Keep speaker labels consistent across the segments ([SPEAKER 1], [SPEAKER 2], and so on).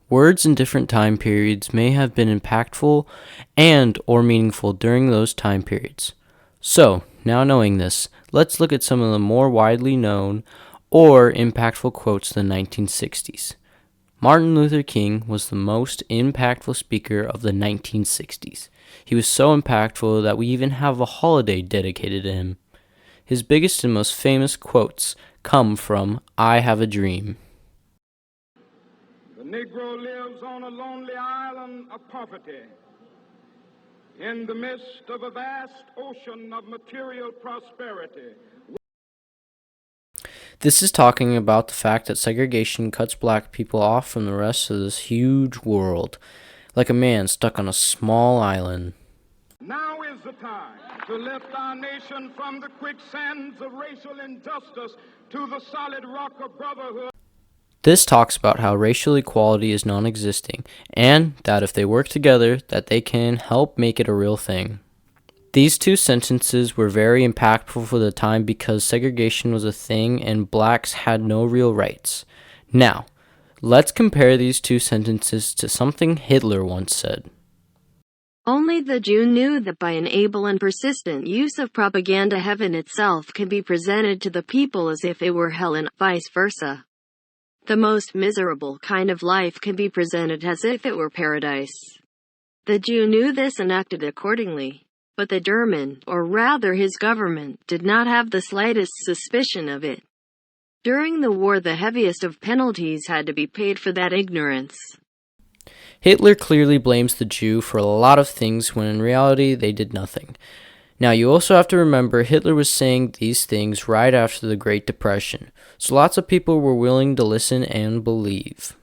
[SPEAKER 1] Words in different time periods may have been impactful and or meaningful during those time periods. So, now knowing this, let's look at some of the more widely known or impactful quotes of the 1960s. Martin Luther King was the most impactful speaker of the 1960s. He was so impactful that we even have a holiday dedicated to him. His biggest and most famous quotes come from I Have a Dream.
[SPEAKER 2] The Negro lives on a lonely island of poverty in the midst of a vast ocean of material prosperity.
[SPEAKER 1] This is talking about the fact that segregation cuts black people off from the rest of this huge world, like a man stuck on a small island.
[SPEAKER 2] Now is the time to lift our nation from the quicksands of racial injustice to the solid rock of brotherhood.
[SPEAKER 1] This talks about how racial equality is non-existing, and that if they work together, that they can help make it a real thing. These two sentences were very impactful for the time because segregation was a thing and blacks had no real rights. Now, let's compare these two sentences to something Hitler once said.
[SPEAKER 3] Only the Jew knew that by an able and persistent use of propaganda, heaven itself can be presented to the people as if it were hell and vice versa. The most miserable kind of life can be presented as if it were paradise. The Jew knew this and acted accordingly. But the German, or rather his government, did not have the slightest suspicion of it. During the war, the heaviest of penalties had to be paid for that ignorance.
[SPEAKER 1] Hitler clearly blames the Jew for a lot of things when in reality they did nothing. Now you also have to remember Hitler was saying these things right after the Great Depression, so lots of people were willing to listen and believe.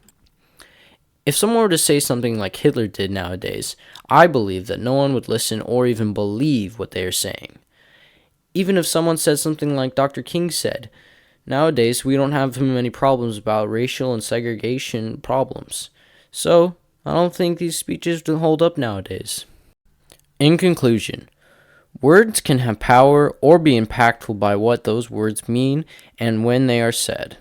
[SPEAKER 1] If someone were to say something like Hitler did nowadays, I believe that no one would listen or even believe what they are saying. Even if someone said something like Dr. King said, nowadays we don't have many problems about racial and segregation problems. So, I don't think these speeches will hold up nowadays. In conclusion, words can have power or be impactful by what those words mean and when they are said.